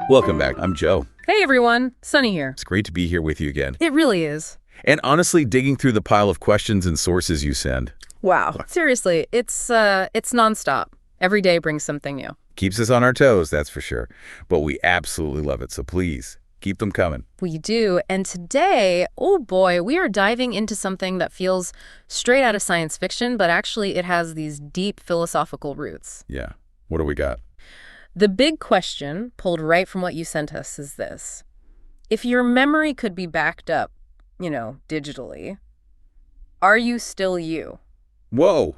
Welcome back. I'm Joe. Hey everyone, Sunny here. It's great to be here with you again. It really is. And honestly, digging through the pile of questions and sources you send. Wow. Seriously, it's nonstop. Every day brings something new. Keeps us on our toes, that's for sure. But we absolutely love it, so please, keep them coming. We do. And today, oh boy, we are diving into something that feels straight out of science fiction, but actually it has these deep philosophical roots. Yeah. What do we got? The big question, pulled right from what you sent us, is this. If your memory could be backed up, digitally, are you still you? Whoa.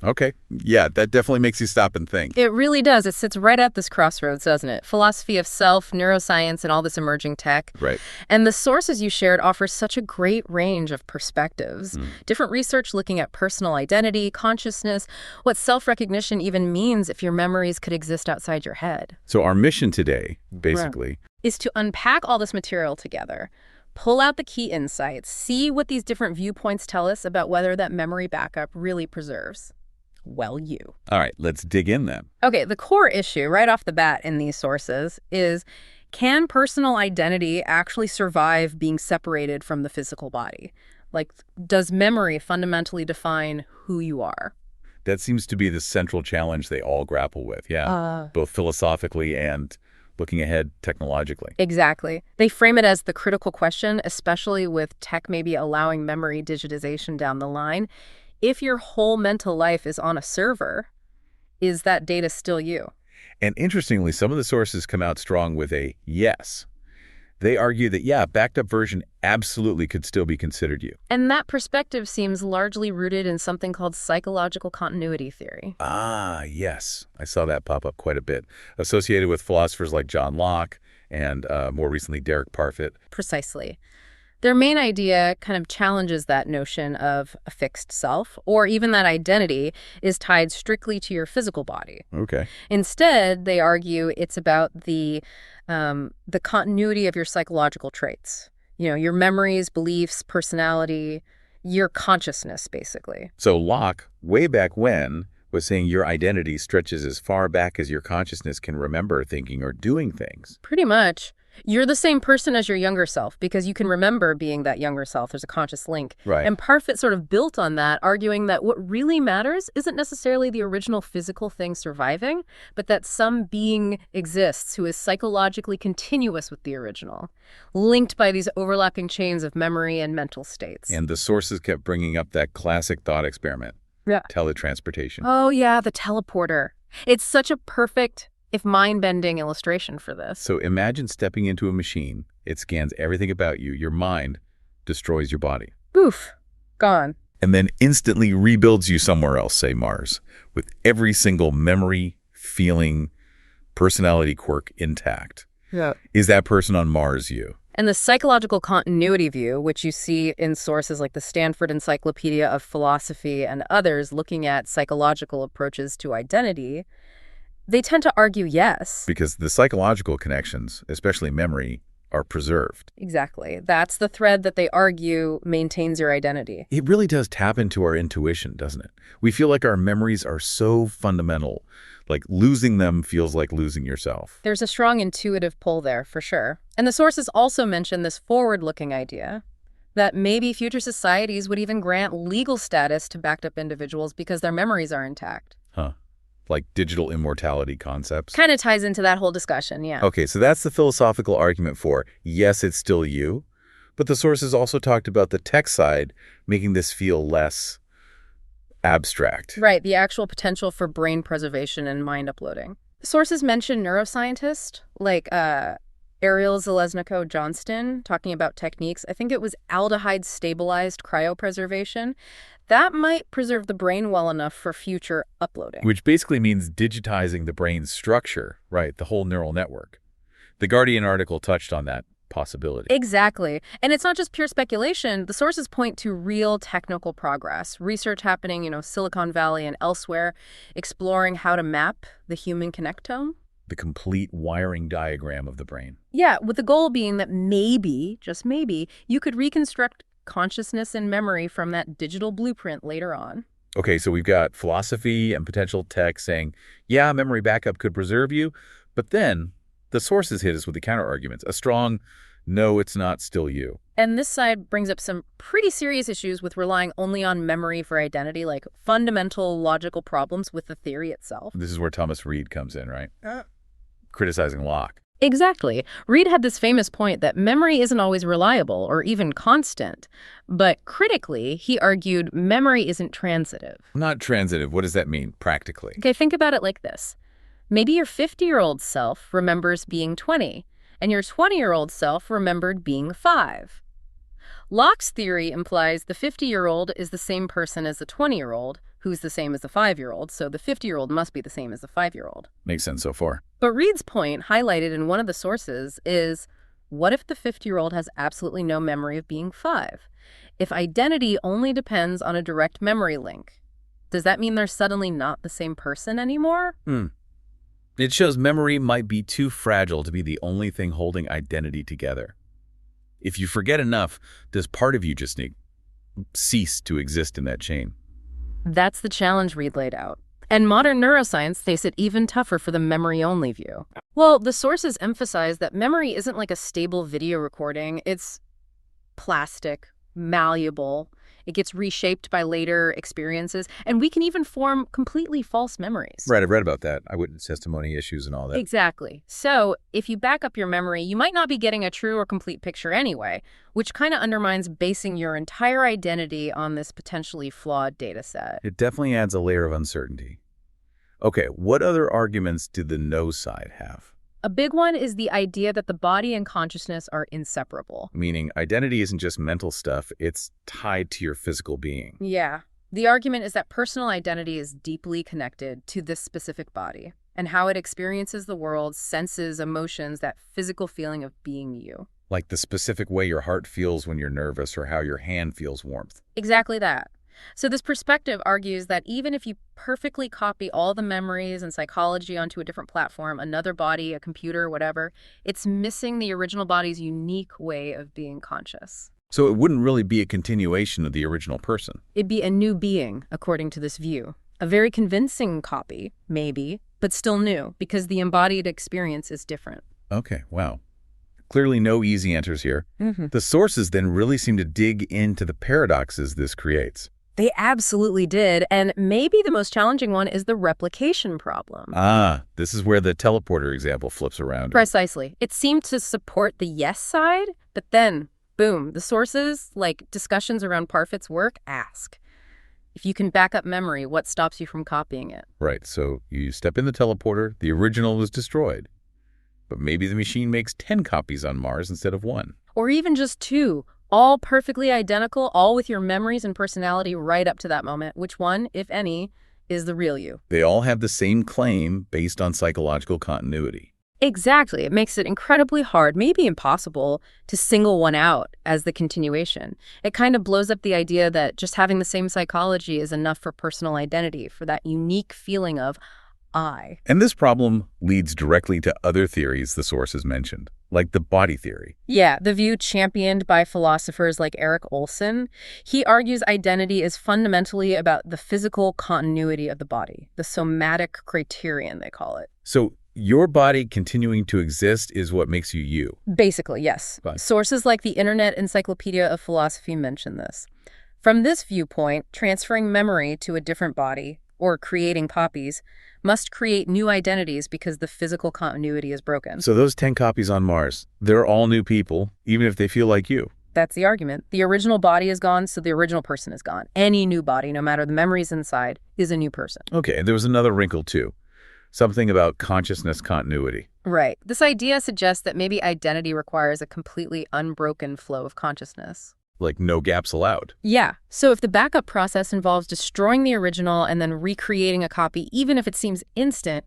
Okay. Yeah, that definitely makes you stop and think. It really does. It sits right at this crossroads, doesn't it? Philosophy of self, neuroscience, and all this emerging tech. Right. And the sources you shared offer such a great range of perspectives. Different research looking at personal identity, consciousness, what self-recognition even means if your memories could exist outside your head. So our mission today, basically, is to unpack all this material together. Pull out the key insights, see what these different viewpoints tell us about whether that memory backup really preserves. Well, you. All right, let's dig in then. Okay, the core issue right off the bat in these sources is, can personal identity actually survive being separated from the physical body? Like, does memory fundamentally define who you are? That seems to be the central challenge they all grapple with, both philosophically and looking ahead technologically. Exactly. They frame it as the critical question, especially with tech maybe allowing memory digitization down the line. If your whole mental life is on a server, is that data still you? And interestingly, some of the sources come out strong with a yes. They argue that, backed up version absolutely could still be considered you. And that perspective seems largely rooted in something called psychological continuity theory. Ah, yes. I saw that pop up quite a bit, associated with philosophers like John Locke and more recently Derek Parfit. Precisely. Their main idea kind of challenges that notion of a fixed self, or even that identity is tied strictly to your physical body. Okay. Instead, they argue it's about the continuity of your psychological traits. Your memories, beliefs, personality, your consciousness, basically. So Locke, way back when, was saying your identity stretches as far back as your consciousness can remember thinking or doing things. Pretty much. You're the same person as your younger self because you can remember being that younger self. There's a conscious link. Right. And Parfit sort of built on that, arguing that what really matters isn't necessarily the original physical thing surviving, but that some being exists who is psychologically continuous with the original, linked by these overlapping chains of memory and mental states. And the sources kept bringing up that classic thought experiment. Yeah. Teletransportation. Oh, yeah, the teleporter. It's such a perfect, if mind-bending illustration for this. So imagine stepping into a machine. It scans everything about you. Your mind destroys your body. Poof. Gone. And then instantly rebuilds you somewhere else, say Mars, with every single memory, feeling, personality quirk intact. Yeah. Is that person on Mars you? And the psychological continuity view, which you see in sources like the Stanford Encyclopedia of Philosophy and others looking at psychological approaches to identity, they tend to argue yes. Because the psychological connections, especially memory, are preserved. Exactly. That's the thread that they argue maintains your identity. It really does tap into our intuition, doesn't it? We feel like our memories are so fundamental. Like losing them feels like losing yourself. There's a strong intuitive pull there, for sure. And the sources also mention this forward-looking idea that maybe future societies would even grant legal status to backed up individuals because their memories are intact. Huh. Like digital immortality concepts? Kind of ties into that whole discussion, yeah. Okay, so that's the philosophical argument for, yes, it's still you, but the sources also talked about the tech side making this feel less abstract. Right, the actual potential for brain preservation and mind uploading. Sources mention neuroscientists like Ariel Zalesniko-Johnston talking about techniques. I think it was aldehyde-stabilized cryopreservation. That might preserve the brain well enough for future uploading. Which basically means digitizing the brain's structure, right? The whole neural network. The Guardian article touched on that possibility. Exactly. And it's not just pure speculation. The sources point to real technical progress. Research happening, Silicon Valley and elsewhere, exploring how to map the human connectome. The complete wiring diagram of the brain. Yeah, with the goal being that maybe, just maybe, you could reconstruct consciousness and memory from that digital blueprint later on. Okay, so we've got philosophy and potential tech saying, yeah, memory backup could preserve you, but then The sources hit us with the counter-arguments. A strong, no, it's not still you. And this side brings up some pretty serious issues with relying only on memory for identity, like fundamental logical problems with the theory itself. This is where Thomas Reid comes in, right? Criticizing Locke. Exactly. Reid had this famous point that memory isn't always reliable or even constant. But critically, he argued memory isn't transitive. Not transitive. What does that mean, practically? Okay, think about it like this. Maybe your 50-year-old self remembers being 20, and your 20-year-old self remembered being 5. Locke's theory implies the 50-year-old is the same person as the 20-year-old, who's the same as the 5-year-old, so the 50-year-old must be the same as the 5-year-old. Makes sense so far. But Reid's point, highlighted in one of the sources, is what if the 50-year-old has absolutely no memory of being 5? If identity only depends on a direct memory link, does that mean they're suddenly not the same person anymore? It shows memory might be too fragile to be the only thing holding identity together. If you forget enough, does part of you just cease to exist in that chain? That's the challenge Reid laid out. And modern neuroscience makes it even tougher for the memory-only view. Well, the sources emphasize that memory isn't like a stable video recording. It's plastic, malleable. It gets reshaped by later experiences, and we can even form completely false memories. Right, I've read about that. Eyewitness testimony issues and all that. Exactly. So if you back up your memory, you might not be getting a true or complete picture anyway, which kind of undermines basing your entire identity on this potentially flawed data set. It definitely adds a layer of uncertainty. Okay, what other arguments did the no side have? A big one is the idea that the body and consciousness are inseparable. Meaning identity isn't just mental stuff, it's tied to your physical being. Yeah. The argument is that personal identity is deeply connected to this specific body and how it experiences the world, senses, emotions, that physical feeling of being you. Like the specific way your heart feels when you're nervous or how your hand feels warmth. Exactly that. So this perspective argues that even if you perfectly copy all the memories and psychology onto a different platform, another body, a computer, whatever, it's missing the original body's unique way of being conscious. So it wouldn't really be a continuation of the original person. It'd be a new being, according to this view. A very convincing copy, maybe, but still new, because the embodied experience is different. Okay, wow. Clearly no easy answers here. The sources then really seem to dig into the paradoxes this creates. They absolutely did, and maybe the most challenging one is the replication problem. This is where the teleporter example flips around. Precisely. It seemed to support the yes side, but then, boom, the sources, like discussions around Parfit's work, ask, if you can back up memory, what stops you from copying it? Right, so you step in the teleporter, the original was destroyed. But maybe the machine makes 10 copies on Mars instead of 1. Or even just 2. All perfectly identical, all with your memories and personality right up to that moment. Which one, if any, is the real you? They all have the same claim based on psychological continuity. Exactly. It makes it incredibly hard, maybe impossible, to single one out as the continuation. It kind of blows up the idea that just having the same psychology is enough for personal identity, for that unique feeling of I. And this problem leads directly to other theories the sources mentioned, like the body theory. Yeah, the view championed by philosophers like Erik Olson. He argues identity is fundamentally about the physical continuity of the body, the somatic criterion, they call it. So your body continuing to exist is what makes you you? Basically, yes. Fine. Sources like the Internet Encyclopedia of Philosophy mention this. From this viewpoint, transferring memory to a different body, or creating copies, must create new identities because the physical continuity is broken. So those 10 copies on Mars, they're all new people, even if they feel like you. That's the argument. The original body is gone, so the original person is gone. Any new body, no matter the memories inside, is a new person. Okay, and there was another wrinkle too. Something about consciousness continuity. Right. This idea suggests that maybe identity requires a completely unbroken flow of consciousness. Like no gaps allowed. Yeah. So if the backup process involves destroying the original and then recreating a copy, even if it seems instant,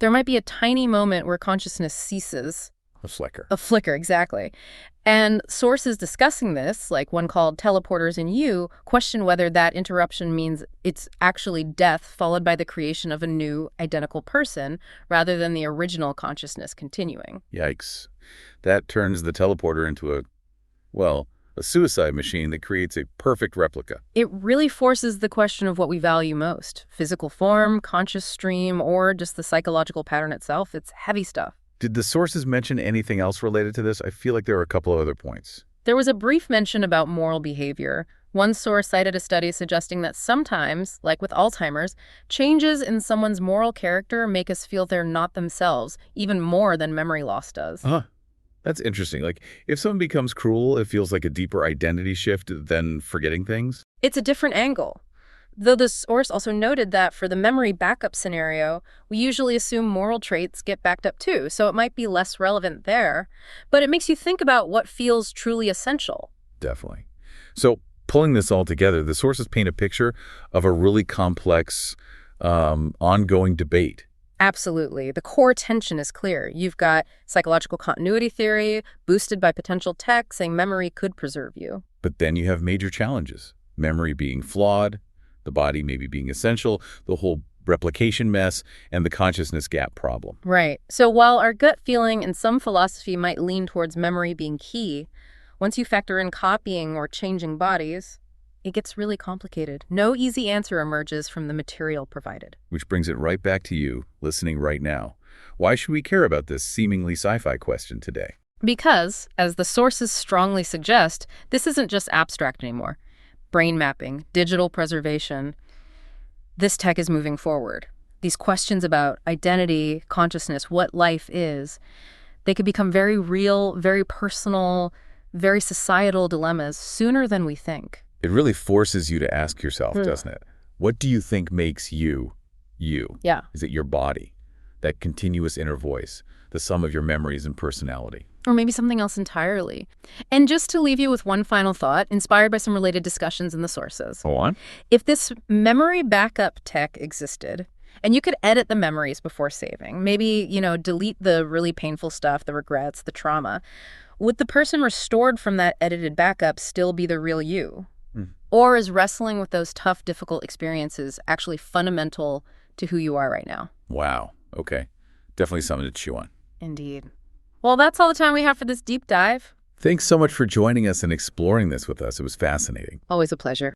there might be a tiny moment where consciousness ceases. A flicker. A flicker, exactly. And sources discussing this, like one called Teleporters in You, question whether that interruption means it's actually death followed by the creation of a new, identical person, rather than the original consciousness continuing. Yikes. That turns the teleporter into a suicide machine that creates a perfect replica. It really forces the question of what we value most. Physical form, conscious stream, or just the psychological pattern itself. It's heavy stuff. Did the sources mention anything else related to this? I feel like there were a couple of other points. There was a brief mention about moral behavior. One source cited a study suggesting that sometimes, like with Alzheimer's, changes in someone's moral character make us feel they're not themselves, even more than memory loss does. That's interesting. Like, if someone becomes cruel, it feels like a deeper identity shift than forgetting things? It's a different angle. Though the source also noted that for the memory backup scenario, we usually assume moral traits get backed up too, so it might be less relevant there. But it makes you think about what feels truly essential. Definitely. So, pulling this all together, the sources paint a picture of a really complex, ongoing debate. Absolutely. The core tension is clear. You've got psychological continuity theory, boosted by potential tech, saying memory could preserve you. But then you have major challenges. Memory being flawed, the body maybe being essential, the whole replication mess, and the consciousness gap problem. Right. So while our gut feeling and some philosophy might lean towards memory being key, once you factor in copying or changing bodies, it gets really complicated. No easy answer emerges from the material provided. Which brings it right back to you, listening right now. Why should we care about this seemingly sci-fi question today? Because, as the sources strongly suggest, this isn't just abstract anymore. Brain mapping, digital preservation, this tech is moving forward. These questions about identity, consciousness, what life is, they could become very real, very personal, very societal dilemmas sooner than we think. It really forces you to ask yourself, doesn't it? What do you think makes you, you? Yeah. Is it your body? That continuous inner voice, the sum of your memories and personality? Or maybe something else entirely. And just to leave you with one final thought, inspired by some related discussions in the sources. Go on. If this memory backup tech existed, and you could edit the memories before saving, maybe, delete the really painful stuff, the regrets, the trauma, would the person restored from that edited backup still be the real you? Or is wrestling with those tough, difficult experiences actually fundamental to who you are right now? Wow. Okay. Definitely something to chew on. Indeed. Well, that's all the time we have for this deep dive. Thanks so much for joining us and exploring this with us. It was fascinating. Always a pleasure.